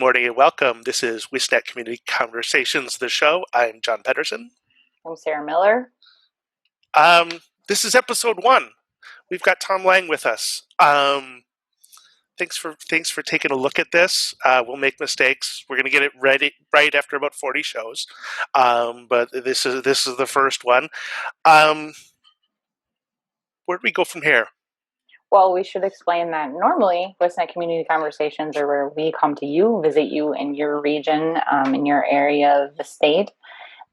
morning and welcome. This is WiscNet Community Conversations, the show. I'm John Pedersen. I'm Sarah Miller. This is episode 1. We've got Tom Lang with us. Thanks for taking a look at this. We'll make mistakes. We're going to get it ready right after about 40 shows, but this is the first one. Where do we go from here? Well, we should explain that normally WiscNet Community Conversations are where we come to you, visit you in your region, in your area of the state,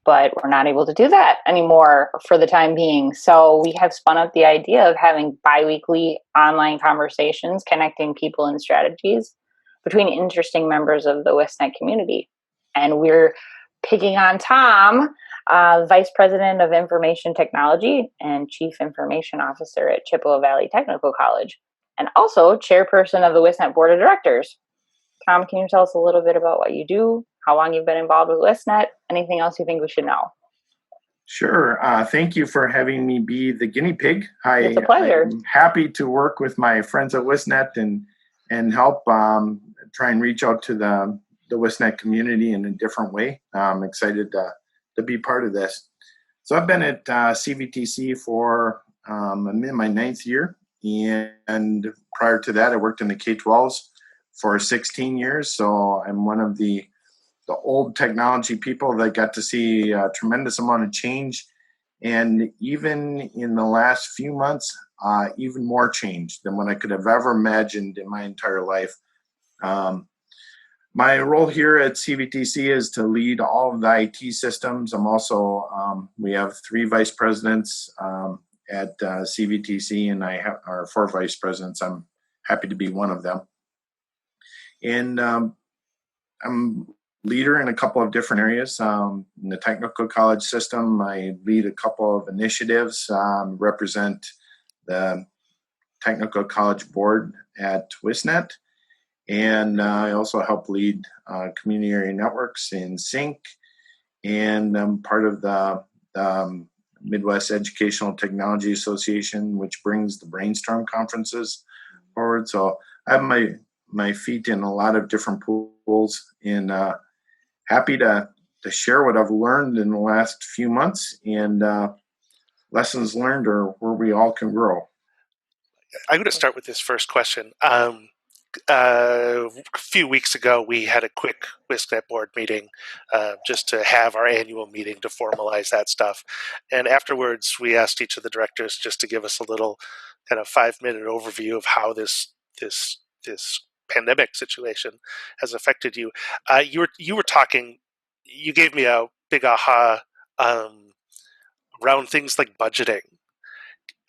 but we're not able to do that anymore for the time being. So we have spun up the idea of having bi-weekly online conversations, connecting people and strategies between interesting members of the WiscNet community. And we're picking on Tom, Vice President of Information Technology and Chief Information Officer at Chippewa Valley Technical College, and also Chairperson of the WiscNet Board of Directors. Tom, can you tell us a little bit about what you do, how long you've been involved with WiscNet, anything else you think we should know? Sure. Thank you for having me be the guinea pig. It's a pleasure. I'm happy to work with my friends at WiscNet and help try and reach out to the WiscNet community in a different way. I'm excited to be part of this. So I've been at CVTC for I'm in my 9th year, and prior to that, I worked in the K-12s for 16 years. So I'm one of the old technology people that got to see a tremendous amount of change, and even in the last few months, even more change than what I could have ever imagined in my entire life. My role here at CVTC is to lead all of the IT systems. I'm also, we have 3 vice presidents at CVTC, and I have our 4 vice presidents. I'm happy to be one of them. And I'm leader in a couple of different areas. In the technical college system, I lead a couple of initiatives, represent the technical college board at WiscNet. And I also help lead community area networks in SYNC, and I'm part of the Midwest Educational Technology Association, which brings the Brainstorm conferences forward. So I have my feet in a lot of different pools, and happy to share what I've learned in the last few months, and lessons learned are where we all can grow. I'm going to start with this first question. A few weeks ago, we had a quick WiscNet board meeting just to have our annual meeting to formalize that stuff. And afterwards, we asked each of the directors just to give us a little kind of 5-minute overview of how this pandemic situation has affected you. You were talking. You gave me a big aha around things like budgeting.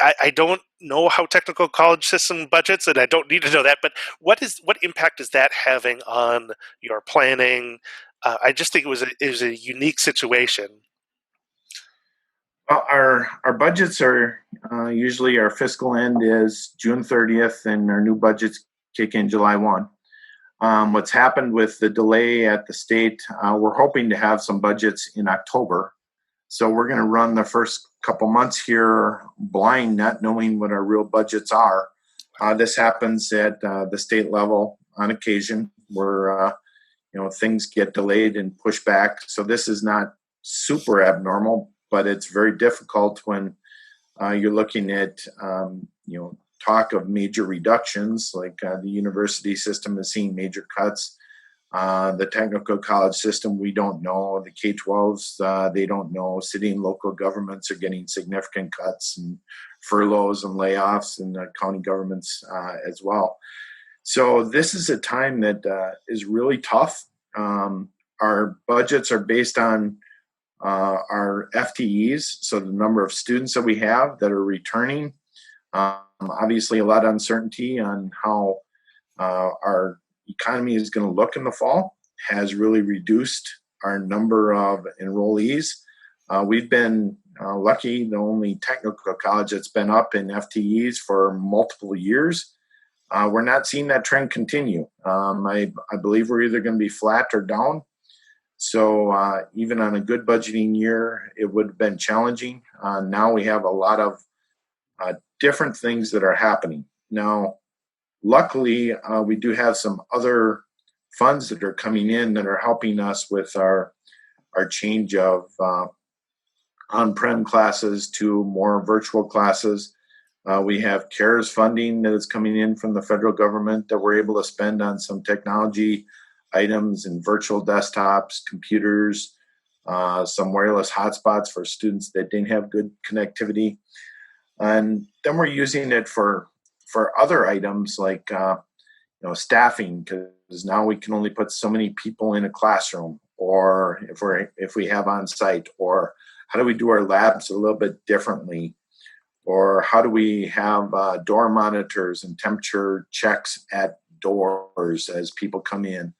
I don't know how technical college system budgets, and I don't need to know that, but what impact is that having on your planning? I just think it was a unique situation. Well, our budgets are usually, our fiscal end is June 30th, and our new budgets kick in July 1. What's happened with the delay at the state, we're hoping to have some budgets in October. So we're going to run the first couple months here blind, not knowing what our real budgets are. This happens at the state level on occasion, where things get delayed and pushed back. So this is not super abnormal, but it's very difficult when you're looking at talk of major reductions, like the university system is seeing major cuts. The technical college system, we don't know. The K-12s, they don't know. City and local governments are getting significant cuts and furloughs and layoffs, and the county governments as well. So this is a time that is really tough. Our budgets are based on our FTEs, so the number of students that we have that are returning. Obviously, a lot of uncertainty on how our economy is going to look in the fall has really reduced our number of enrollees. We've been lucky, the only technical college that's been up in FTEs for multiple years. We're not seeing that trend continue. I believe we're either going to be flat or down. So even on a good budgeting year, it would have been challenging. Now we have a lot of different things that are happening. Now, luckily, we do have some other funds that are coming in that are helping us with our change of on-prem classes to more virtual classes. We have CARES funding that is coming in from the federal government that we're able to spend on some technology items and virtual desktops, computers, some wireless hotspots for students that didn't have good connectivity. And then we're using it for other items like staffing, because now we can only put so many people in a classroom, or if we have on site, or how do we do our labs a little bit differently, or how do we have door monitors and temperature checks at doors as people come in,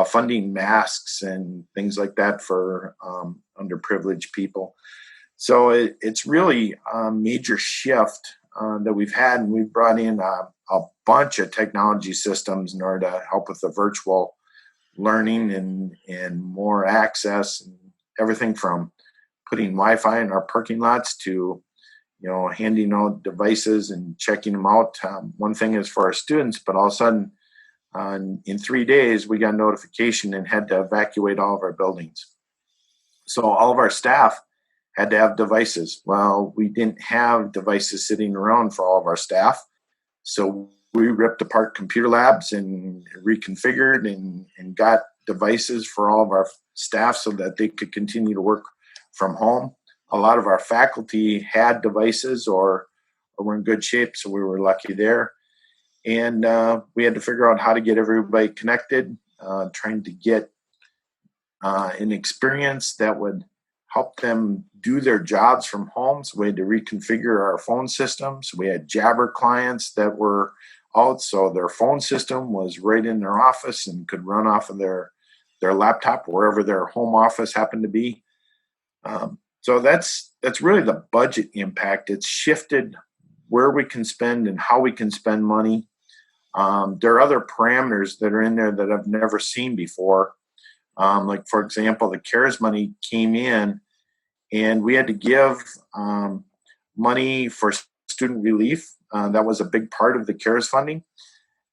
funding masks and things like that for underprivileged people. So it's really a major shift that we've had, and we've brought in a bunch of technology systems in order to help with the virtual learning and more access, and everything from putting Wi-Fi in our parking lots to handing out devices and checking them out. One thing is for our students, but all of a sudden, in 3 days, we got notification and had to evacuate all of our buildings. So all of our staff had to have devices. Well, we didn't have devices sitting around for all of our staff. So we ripped apart computer labs and reconfigured and got devices for all of our staff so that they could continue to work from home. A lot of our faculty had devices or were in good shape, so we were lucky there. And we had to figure out how to get everybody connected, trying to get an experience that would help them do their jobs from home. So we had to reconfigure our phone systems. We had Jabber clients that were out, so their phone system was right in their office and could run off of their laptop wherever their home office happened to be. So that's really the budget impact. It's shifted where we can spend and how we can spend money. There are other parameters that are in there that I've never seen before. Like, for example, the CARES money came in and we had to give money for student relief. That was a big part of the CARES funding.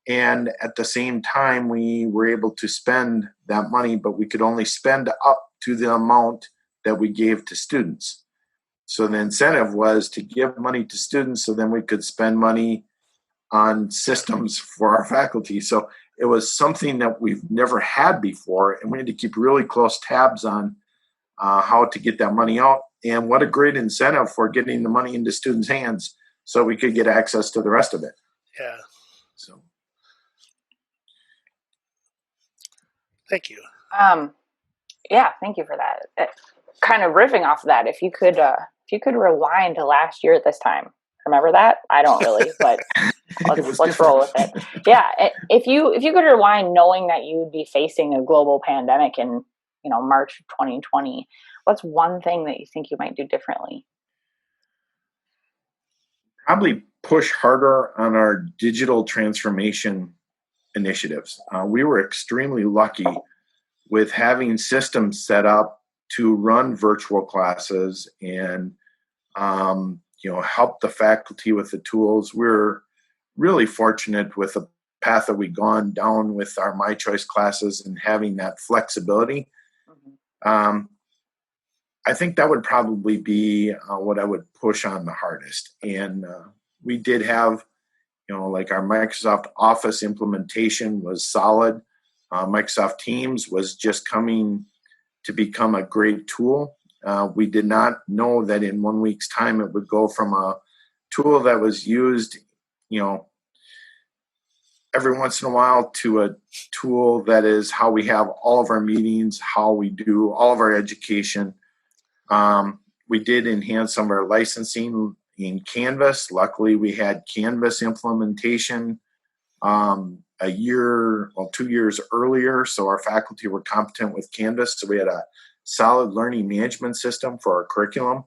And at the same time, we were able to spend that money, but we could only spend up to the amount that we gave to students. So the incentive was to give money to students so then we could spend money on systems for our faculty. So it was something that we've never had before, and we had to keep really close tabs on how to get that money out. And what a great incentive for getting the money into students' hands so we could get access to the rest of it. Yeah. So, thank you. Yeah, thank you for that. Kind of riffing off of that, if you could rewind to last year at this time, remember that? I don't really, but let's roll with it. Yeah, if you could rewind, knowing that you would be facing a global pandemic in March of 2020, what's one thing that you think you might do differently? Probably push harder on our digital transformation initiatives. We were extremely lucky with having systems set up to run virtual classes and help the faculty with the tools. We're really fortunate with the path that we've gone down with our My Choice classes and having that flexibility. Mm-hmm. I think that would probably be what I would push on the hardest. And we did have, like our Microsoft Office implementation was solid. Microsoft Teams was just coming to become a great tool. We did not know that in 1 week's time it would go from a tool that was used, every once in a while to a tool that is how we have all of our meetings, how we do all of our education. We did enhance some of our licensing in Canvas. Luckily, we had Canvas implementation 2 years earlier, so our faculty were competent with Canvas. So we had a solid learning management system for our curriculum.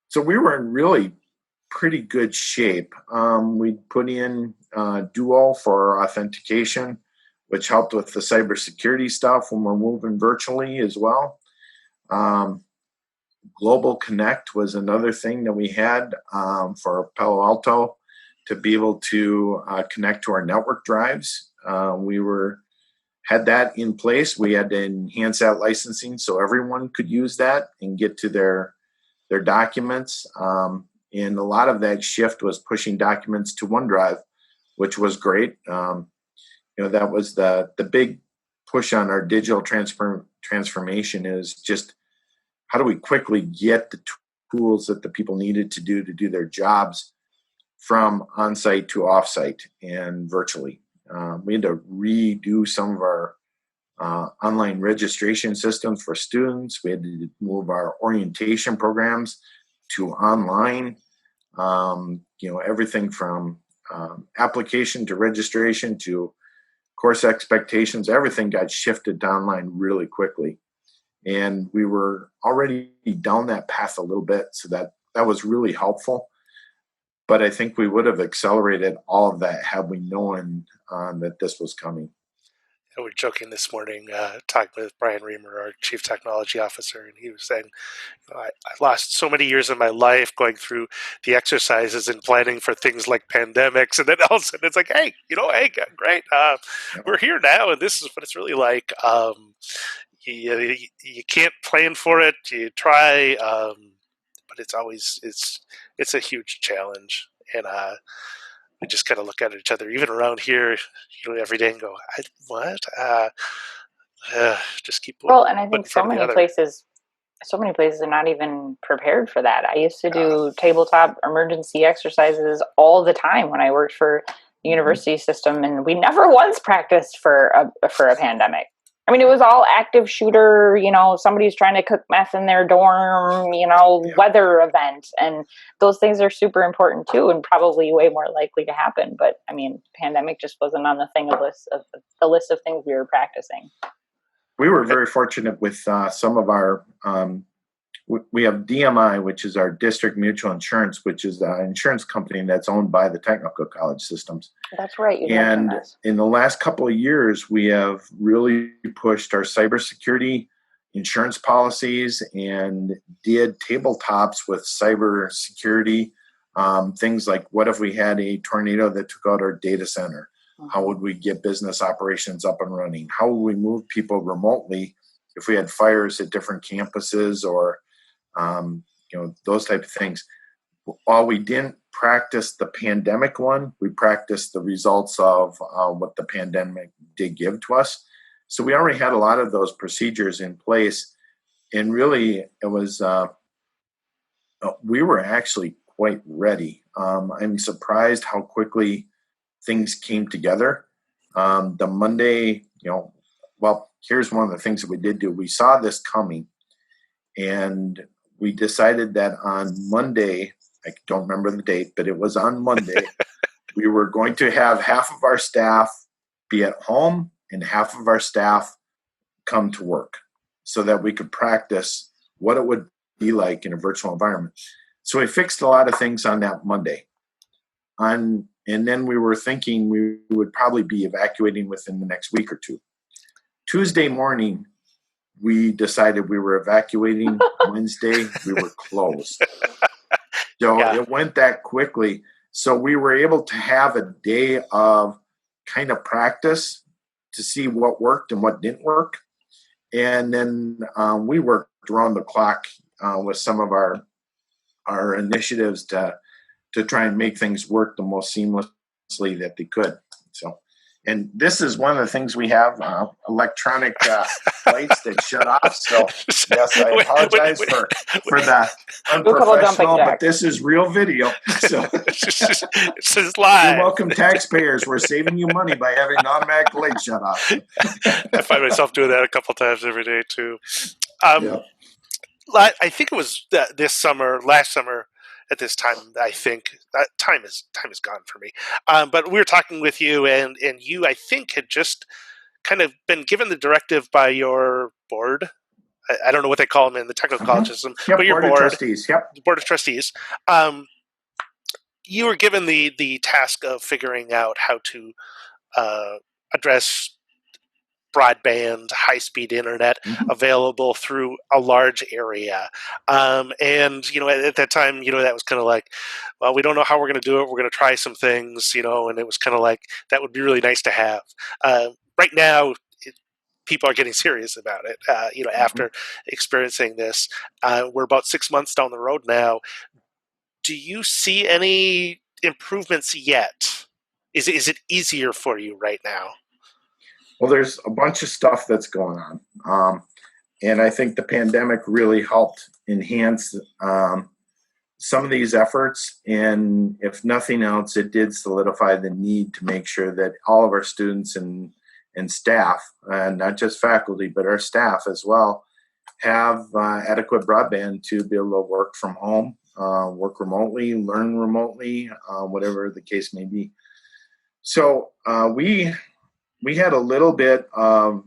So we were in really pretty good shape. We put in Duo for authentication, which helped with the cybersecurity stuff when we're moving virtually as well. Global Connect was another thing that we had for Palo Alto to be able to connect to our network drives. We had that in place. We had to enhance that licensing so everyone could use that and get to their documents. And a lot of that shift was pushing documents to OneDrive, which was great. That was the big push on our digital transformation, is just how do we quickly get the tools that the people needed to do their jobs from on-site to off-site and virtually. We had to redo some of our online registration systems for students. We had to move our orientation programs to online. Everything from application to registration to course expectations, everything got shifted to online really quickly. And we were already down that path a little bit, so that was really helpful. But I think we would have accelerated all of that had we known that this was coming. We were joking this morning, talking with Brian Reamer, our Chief Technology Officer, and he was saying, I lost so many years of my life going through the exercises and planning for things like pandemics, and then all of a sudden it's like, hey, great, we're here now, and this is what it's really like. You can't plan for it. You try, but it's a huge challenge, and we just kind of look at each other, even around here, every day, and go, "What?" Just keep Well, and I one in think front of the other. so many places are not even prepared for that. I used to do tabletop emergency exercises all the time when I worked for the university system, and we never once practiced for a pandemic. I mean, it was all active shooter, somebody's trying to cook meth in their dorm, weather event. And those things are super important too, and probably way more likely to happen. But I mean, pandemic just wasn't on the list of things we were practicing. We were very fortunate with some of our, we have DMI, which is our District Mutual Insurance, which is the insurance company that's owned by the technical college systems. That's right. And in the last couple of years, we have really pushed our cybersecurity insurance policies and did tabletops with cybersecurity. Things like, what if we had a tornado that took out our data center? How would we get business operations up and running? How would we move people remotely if we had fires at different campuses or, those type of things? While we didn't practice the pandemic one, we practiced the results of what the pandemic did give to us. So we already had a lot of those procedures in place. And really, it was, we were actually quite ready. I'm surprised how quickly things came together. The Monday, here's one of the things that we did do. We saw this coming, and we decided that on Monday, I don't remember the date, but it was on Monday, we were going to have half of our staff be at home and half of our staff come to work so that we could practice what it would be like in a virtual environment. So we fixed a lot of things on that Monday. And then we were thinking we would probably be evacuating within the next week or two. Tuesday morning, we decided we were evacuating. Wednesday, we were closed. So It went that quickly. So we were able to have a day of kind of practice to see what worked and what didn't work. And then we worked around the clock with some of our initiatives to try and make things work the most seamlessly that they could. So, and this is one of the things we have, electronic lights that shut off. So yes, I apologize for the unprofessional, but this is real video. So this is live. You're welcome, taxpayers. We're saving you money by having automatic light shut off. I find myself doing that a couple times every day too. I think it was last summer, at this time. I think that time is gone for me. But we were talking with you, and you, I think, had just kind of been given the directive by your board. I don't know what they call them in the technical college system, but your board of trustees. Yep, the board of trustees. You were given the task of figuring out how to address broadband, high-speed internet available through a large area. And, at that time, that was kind of like, well, we don't know how we're going to do it. We're going to try some things, and it was kind of like, that would be really nice to have. Right now, people are getting serious about it, after experiencing this. We're about 6 months down the road now. Do you see any improvements yet? Is it easier for you right now? Well, there's a bunch of stuff that's going on. And I think the pandemic really helped enhance some of these efforts. And if nothing else, it did solidify the need to make sure that all of our students and staff, and not just faculty, but our staff as well, have adequate broadband to be able to work from home, work remotely, learn remotely, whatever the case may be. So we had a little bit of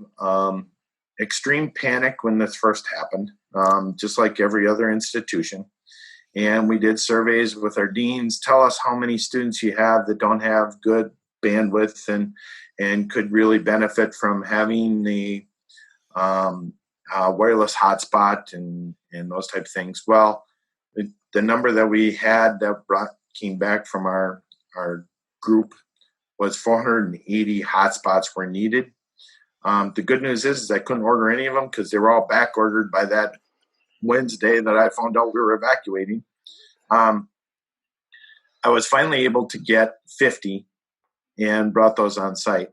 extreme panic when this first happened, just like every other institution. And we did surveys with our deans. Tell us how many students you have that don't have good bandwidth and could really benefit from having the wireless hotspot and those type of things. Well, the number that we had that came back from our group was 480 hotspots were needed. The good news is I couldn't order any of them because they were all back ordered by that Wednesday that I found out we were evacuating. I was finally able to get 50 and brought those on site.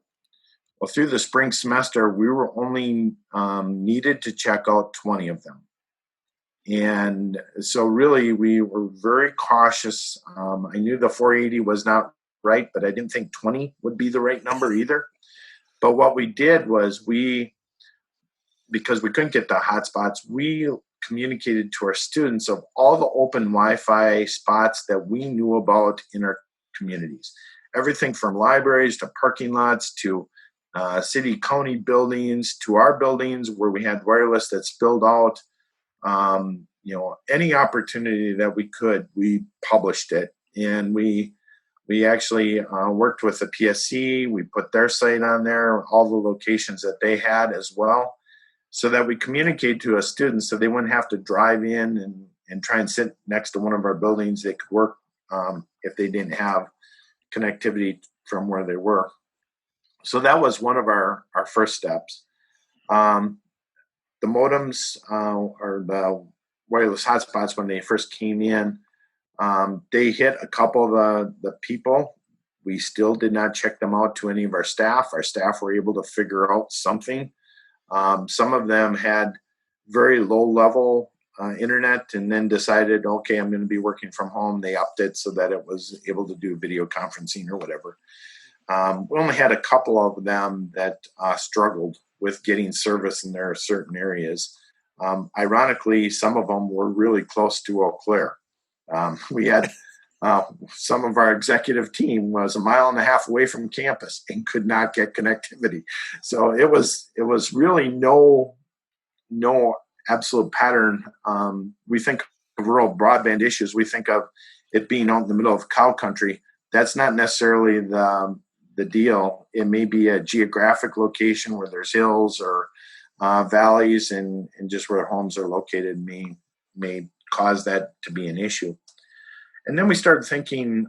Well, through the spring semester, we were only needed to check out 20 of them. And so really we were very cautious. I knew the 480 was not right, but I didn't think 20 would be the right number either. But what we did was because we couldn't get the hotspots, we communicated to our students of all the open Wi-Fi spots that we knew about in our communities. Everything from libraries to parking lots to city, county buildings to our buildings where we had wireless that spilled out. Any opportunity that we could, we published it. And we actually worked with the PSC. We put their site on there, all the locations that they had as well, so that we communicate to our students so they wouldn't have to drive in and try and sit next to one of our buildings. They could work if they didn't have connectivity from where they were. So that was one of our first steps. The modems or the wireless hotspots, when they first came in, they hit a couple of the people. We still did not check them out to any of our staff. Our staff were able to figure out something. Some of them had very low level internet and then decided, okay, I'm going to be working from home. They upped it so that it was able to do video conferencing or whatever. We only had a couple of them that struggled with getting service in their certain areas. Ironically, some of them were really close to Eau Claire. We had some of our executive team was a mile and a half away from campus and could not get connectivity. So it was really no absolute pattern. We think of rural broadband issues. We think of it being out in the middle of cow country. That's not necessarily the deal. It may be a geographic location where there's hills or valleys and just where homes are located may cause that to be an issue. And then we started thinking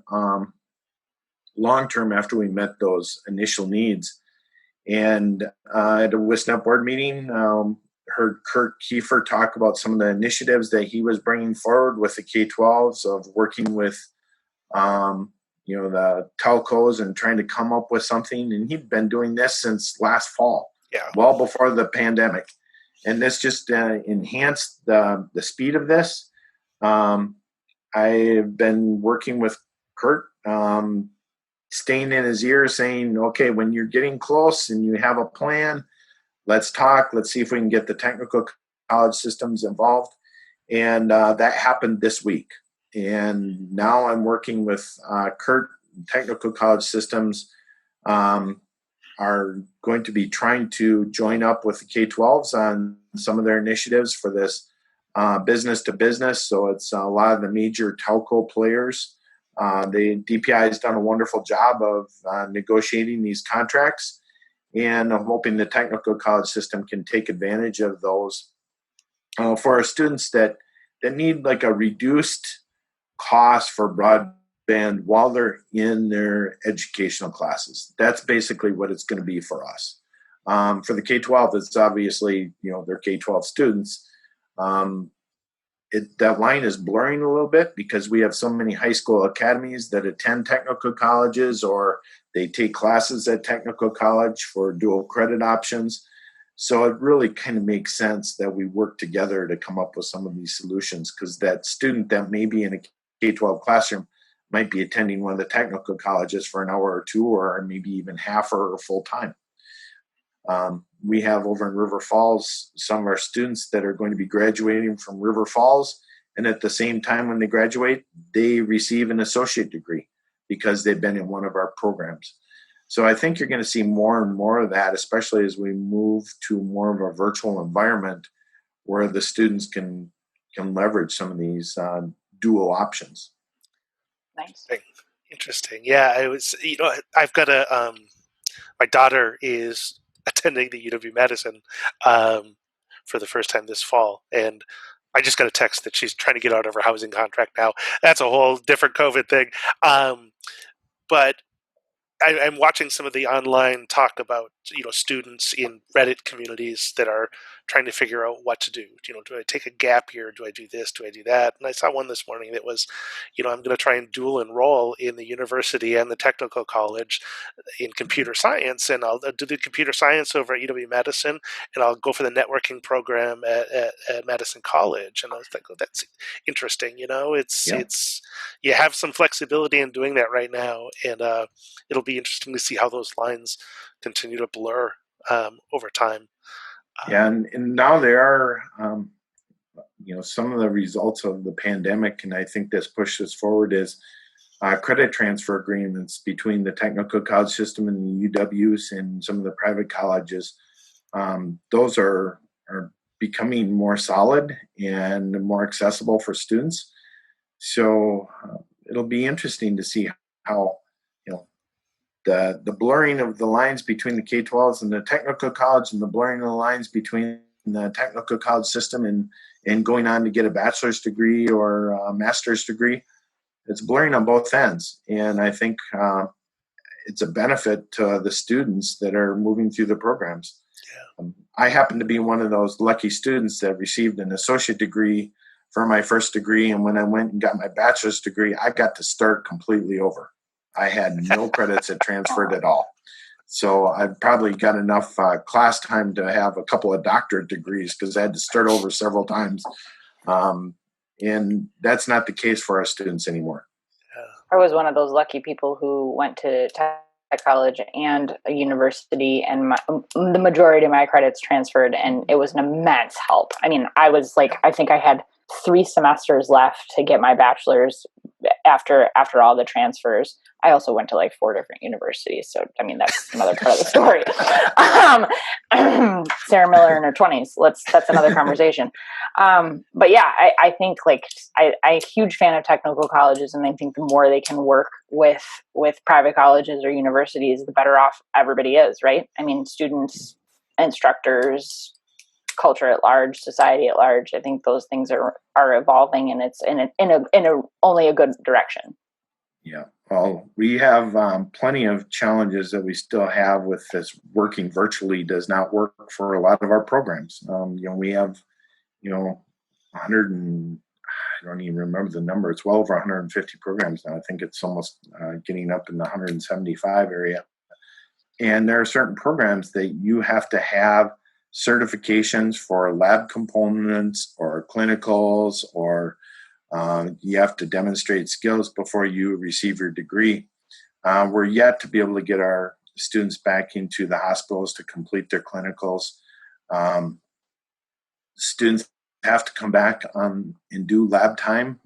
long-term after we met those initial needs. And at a WiscNet board meeting, heard Kurt Kiefer talk about some of the initiatives that he was bringing forward with the K-12s of working with the telcos and trying to come up with something. And he'd been doing this since last fall, well before the pandemic. And this just enhanced the speed of this. I've been working with Kurt, staying in his ear saying, okay, when you're getting close and you have a plan, let's talk. Let's see if we can get the technical college systems involved. And that happened this week. And now I'm working with Kurt. Technical college systems are going to be trying to join up with the K-12s on some of their initiatives for this business to business. So it's a lot of the major telco players. The DPI has done a wonderful job of negotiating these contracts. And I'm hoping the technical college system can take advantage of those for our students that need like a reduced cost for broadband while they're in their educational classes. That's basically what it's going to be for us. For the K-12, it's obviously, they're K-12 students. That line is blurring a little bit because we have so many high school academies that attend technical colleges, or they take classes at technical college for dual credit options. So it really kind of makes sense that we work together to come up with some of these solutions, because that student that may be in a K-12 classroom might be attending one of the technical colleges for an hour or two, or maybe even half or full time. We have over in River Falls some of our students that are going to be graduating from River Falls, and at the same time when they graduate, they receive an associate degree because they've been in one of our programs. So I think you're going to see more and more of that, especially as we move to more of a virtual environment where the students can leverage some of these dual options. Nice. Interesting. Yeah, I was. I've got my daughter is attending the UW-Madison for the first time this fall, and I just got a text that she's trying to get out of her housing contract now. That's a whole different COVID thing. But I'm watching some of the online talk about students in Reddit communities that are trying to figure out what to do. Do I take a gap year? Do I do this? Do I do that? And I saw one this morning that was, I'm going to try and dual enroll in the university and the technical college in computer science, and I'll do the computer science over at UW-Madison, and I'll go for the networking program at Madison College. And I was like, oh, that's interesting. It's you have some flexibility in doing that right now, and it'll be interesting to see how those lines continue to blur over time. And now there are, some of the results of the pandemic, and I think this pushed us forward, is credit transfer agreements between the technical college system and the UWs and some of the private colleges. Those are becoming more solid and more accessible for students. So it'll be interesting to see how the blurring of the lines between the K-12s and the technical college, and the blurring of the lines between the technical college system and going on to get a bachelor's degree or a master's degree. It's blurring on both ends. And I think it's a benefit to the students that are moving through the programs. Yeah. I happen to be one of those lucky students that received an associate degree for my first degree. And when I went and got my bachelor's degree, I got to start completely over. I had no credits that transferred at all. So I probably got enough class time to have a couple of doctorate degrees, because I had to start over several times. And that's not the case for our students anymore. I was one of those lucky people who went to tech college and a university, and the majority of my credits transferred, and it was an immense help. I mean, I think I had 3 semesters left to get my bachelor's after all the transfers. I also went to like 4 different universities. So, I mean, that's another part of the story. Sarah Miller in her 20s. That's another conversation. But yeah, I think I'm a huge fan of technical colleges, and I think the more they can work with private colleges or universities, the better off everybody is, right? I mean, students, instructors, culture at large, society at large. I think those things are evolving, and it's in a only a good direction. Yeah. Well, we have plenty of challenges that we still have with this. Working virtually does not work for a lot of our programs. We have, 100 and I don't even remember the number. It's well over 150 programs now. I think it's almost getting up in the 175 area. And there are certain programs that you have to have certifications for lab components or clinicals, or you have to demonstrate skills before you receive your degree. We're yet to be able to get our students back into the hospitals to complete their clinicals. Students have to come back and do lab time.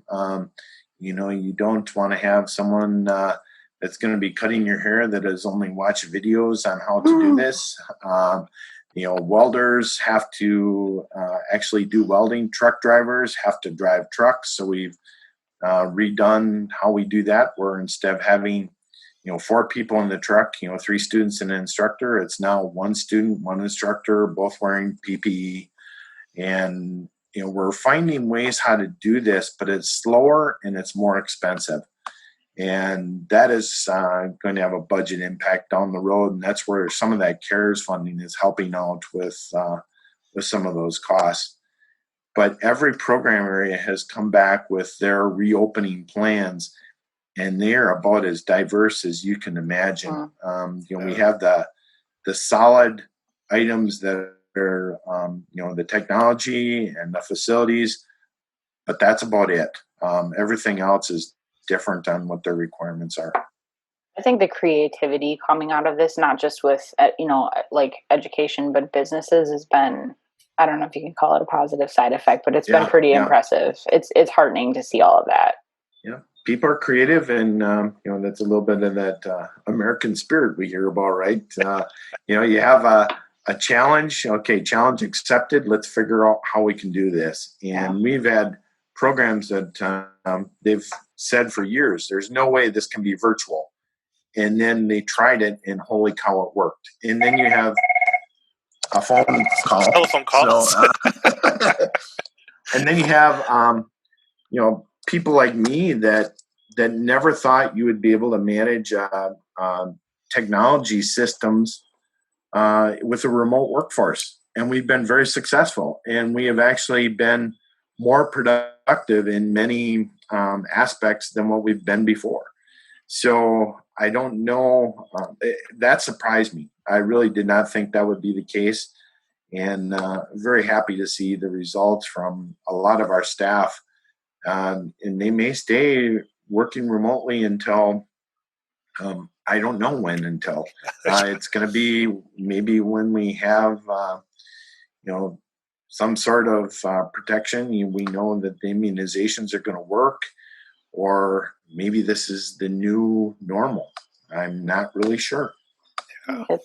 You don't want to have someone that's going to be cutting your hair that has only watched videos on how to do this. Welders have to actually do welding. Truck drivers have to drive trucks. So we've redone how we do that, where instead of having, 4 people in the truck, 3 students and an instructor. It's now 1 student, 1 instructor, both wearing PPE. And, we're finding ways how to do this, but it's slower and it's more expensive. And that is going to have a budget impact down the road. And that's where some of that CARES funding is helping out with some of those costs. But every program area has come back with their reopening plans, and they're about as diverse as you can imagine. We have the solid items that are, the technology and the facilities, but that's about it. Everything else is different on what their requirements are. I think the creativity coming out of this, not just with, like education, but businesses has been, I don't know if you can call it a positive side effect, but it's been pretty impressive. It's heartening to see all of that. Yeah. People are creative, and that's a little bit of that American spirit we hear about, right? You have a challenge. Okay, challenge accepted. Let's figure out how we can do this. And we've had programs that they've said for years, there's no way this can be virtual. And then they tried it, and holy cow, it worked. And then you have a phone call. Telephone calls. So, and then you have people like me that never thought you would be able to manage technology systems with a remote workforce. And we've been very successful. And we have actually been more productive in many aspects than what we've been before. So I don't know. That surprised me. I really did not think that would be the case. And very happy to see the results from a lot of our staff. And they may stay working remotely until, I don't know when until. It's going to be maybe when we have, some sort of protection. We know that the immunizations are going to work, or maybe this is the new normal. I'm not really sure.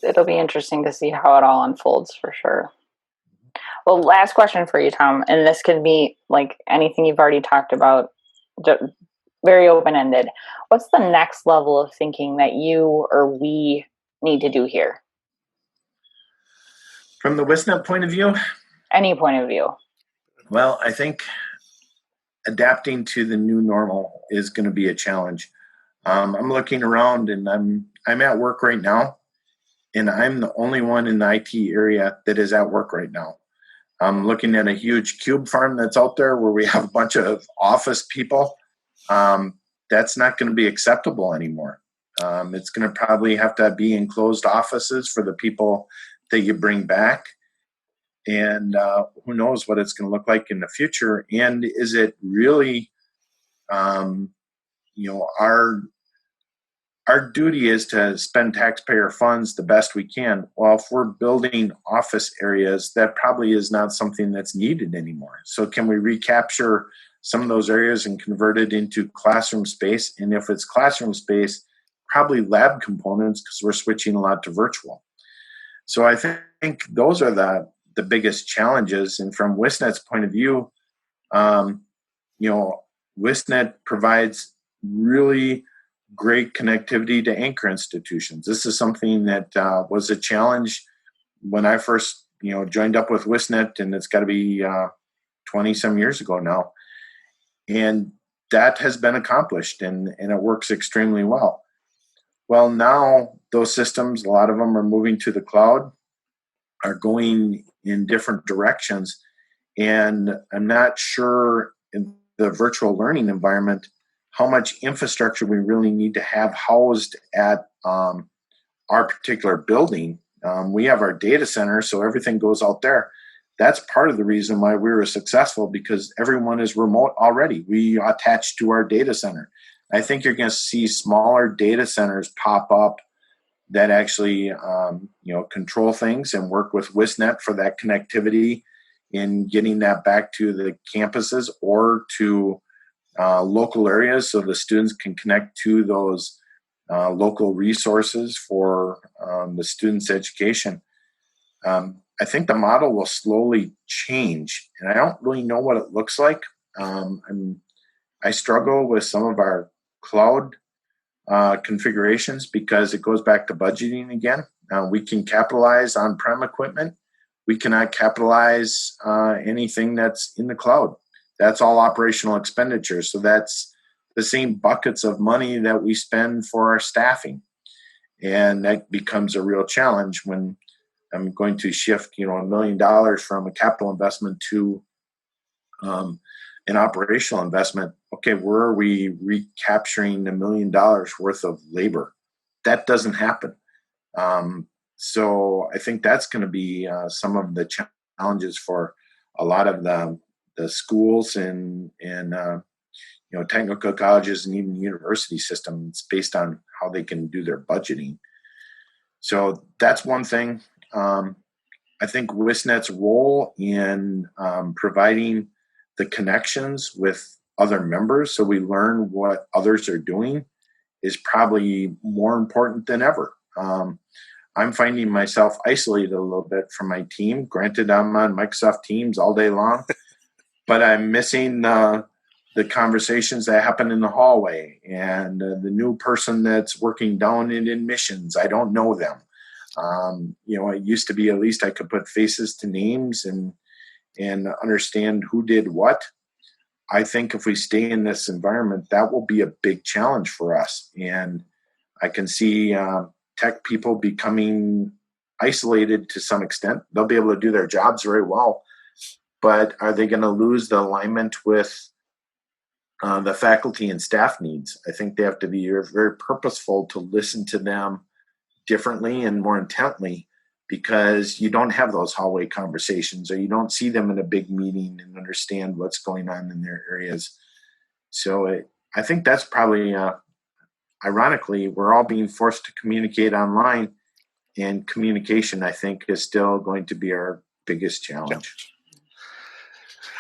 It'll be interesting to see how it all unfolds for sure. Well, last question for you, Tom, and this could be like anything you've already talked about, very open-ended. What's the next level of thinking that you or we need to do here? From the WiscNet point of view? Any point of view. Well, I think adapting to the new normal is going to be a challenge. I'm looking around, and I'm at work right now, and I'm the only one in the IT area that is at work right now. I'm looking at a huge cube farm that's out there where we have a bunch of office people. That's not going to be acceptable anymore. It's going to probably have to be enclosed offices for the people that you bring back. And who knows what it's going to look like in the future. And is it really, our duty is to spend taxpayer funds the best we can. Well, if we're building office areas, that probably is not something that's needed anymore. So can we recapture some of those areas and convert it into classroom space? And if it's classroom space, probably lab components, because we're switching a lot to virtual. So I think those are the biggest challenges. And from WiscNet's point of view, WiscNet provides really great connectivity to anchor institutions. This is something that was a challenge when I first, joined up with WiscNet, and it's got to be 20 some years ago now. And that has been accomplished, and it works extremely well. Well, now those systems, a lot of them are moving to the cloud, are going in different directions. And I'm not sure in the virtual learning environment how much infrastructure we really need to have housed at our particular building. We have our data center, so everything goes out there. That's part of the reason why we were successful, because everyone is remote already. We attach to our data center. I think you're going to see smaller data centers pop up that actually control things and work with WiscNet for that connectivity in getting that back to the campuses or to local areas, so the students can connect to those local resources for the students' education. I think the model will slowly change, and I don't really know what it looks like. I struggle with some of our cloud configurations because it goes back to budgeting again. We can capitalize on-prem equipment. We cannot capitalize anything that's in the cloud. That's all operational expenditures. So that's the same buckets of money that we spend for our staffing. And that becomes a real challenge when I'm going to shift, $1 million from a capital investment to an operational investment. Okay, where are we recapturing $1 million worth of labor? That doesn't happen. So I think that's going to be some of the challenges for a lot of the schools and technical colleges and even university systems based on how they can do their budgeting. So that's one thing. I think WiscNet's role in providing the connections with other members so we learn what others are doing is probably more important than ever. I'm finding myself isolated a little bit from my team. Granted, I'm on Microsoft Teams all day long, but I'm missing the conversations that happen in the hallway and the new person that's working down in admissions. I don't know them. It used to be at least I could put faces to names and understand who did what. I think if we stay in this environment, that will be a big challenge for us. And I can see tech people becoming isolated to some extent. They'll be able to do their jobs very well, but are they going to lose the alignment with the faculty and staff needs? I think they have to be very purposeful to listen to them differently and more intently because you don't have those hallway conversations or you don't see them in a big meeting and understand what's going on in their areas. So I think that's probably, ironically, we're all being forced to communicate online, and communication, I think, is still going to be our biggest challenge.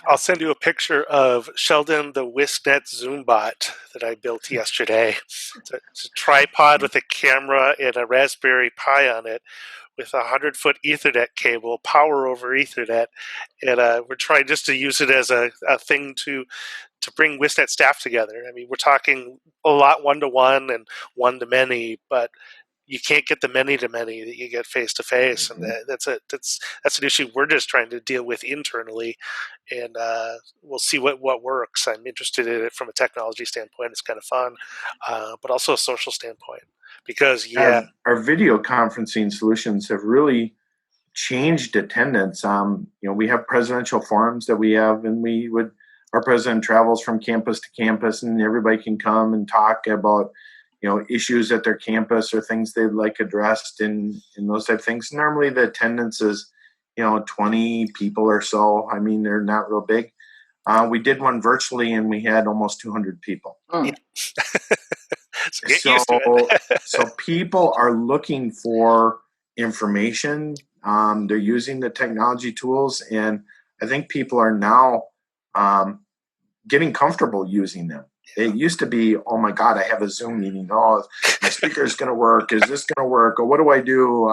I'll send you a picture of Sheldon, the WiscNet Zoombot that I built yesterday. It's a tripod with a camera and a Raspberry Pi on it with a 100-foot Ethernet cable, power over Ethernet. And we're trying just to use it as a thing to bring WiscNet staff together. I mean, we're talking a lot one-to-one and one-to-many, but you can't get the many-to-many that you get face-to-face, and that's an issue we're just trying to deal with internally, and we'll see what works. I'm interested in it from a technology standpoint. It's kind of fun, but also a social standpoint, because our video conferencing solutions have really changed attendance. We have presidential forums that we have, and our president travels from campus to campus, and everybody can come and talk about issues at their campus or things they'd like addressed and those type of things. Normally the attendance is, 20 people or so. I mean, they're not real big. We did one virtually and we had almost 200 people. Yeah. So get used to it. So people are looking for information. They're using the technology tools, and I think people are now getting comfortable using them. It used to be, oh my God, I have a Zoom meeting. Oh, my speaker is going to work. Is this going to work? Or what do I do?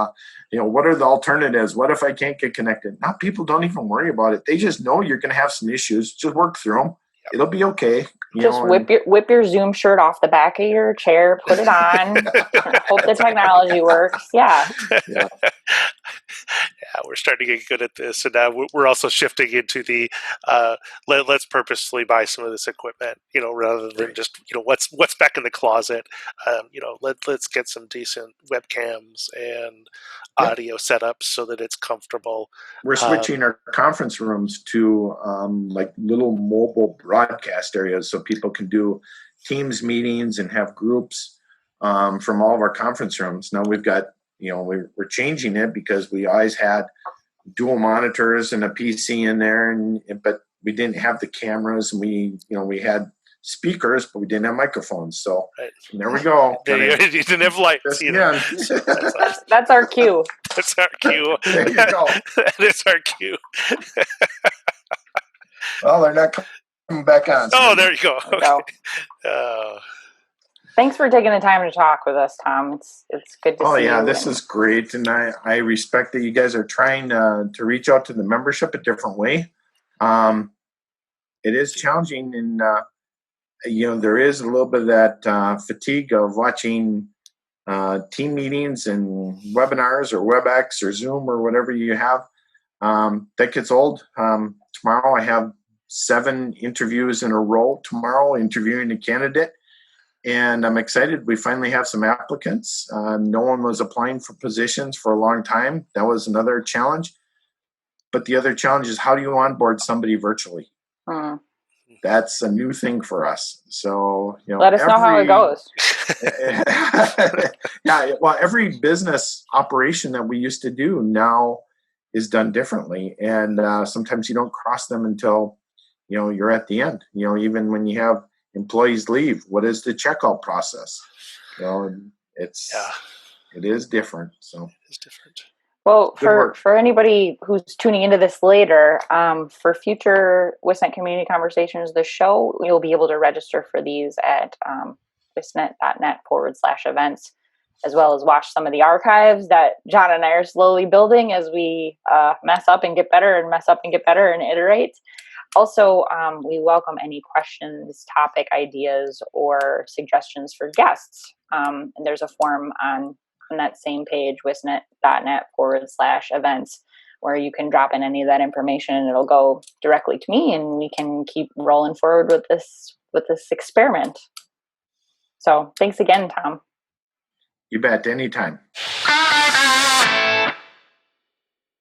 What are the alternatives? What if I can't get connected? Now people don't even worry about it. They just know you're going to have some issues. Just work through them. It'll be okay. Whip your Zoom shirt off the back of your chair, put it on. Hope the technology works. Yeah. Yeah, we're starting to get good at this, and now we're also shifting into the let's purposely buy some of this equipment, rather than just what's back in the closet. Let's get some decent webcams and audio setups so that it's comfortable. We're switching our conference rooms to like little mobile broadcast areas so people can do Teams meetings and have groups from all of our conference rooms. Now we've got, we're changing it because we always had dual monitors and a PC in there, but we didn't have the cameras, and we had speakers, but we didn't have microphones. So there we go. You didn't have lights. That's our cue. That's our cue. There you go. That is our cue. Well, they're not coming back on. Oh, there you go. Okay. Thanks for taking the time to talk with us, Tom. It's good to see you. Oh, yeah, this is great. And I respect that you guys are trying to reach out to the membership a different way. It is challenging, and there is a little bit of that fatigue of watching team meetings and webinars or WebEx or Zoom or whatever you have. That gets old. Tomorrow I have 7 interviews in a row tomorrow, interviewing a candidate. And I'm excited. We finally have some applicants. No one was applying for positions for a long time. That was another challenge. But the other challenge is, how do you onboard somebody virtually? That's a new thing for us. So, let us know how it goes. Yeah, well, every business operation that we used to do now is done differently. And sometimes you don't cross them until, you're at the end. Even when you have employees leave, what is the checkout process? It is different. So it's different. Well, for anybody who's tuning into this later, for future WiscNet Community Conversations, the show, you'll be able to register for these at wiscnet.net/events, as well as watch some of the archives that John and I are slowly building as we mess up and get better and mess up and get better and iterate. Also, we welcome any questions, topic ideas, or suggestions for guests. And there's a form on that same page, wiscnet.net/events, where you can drop in any of that information and it'll go directly to me, and we can keep rolling forward with this experiment. So thanks again, Tom. You bet. Anytime.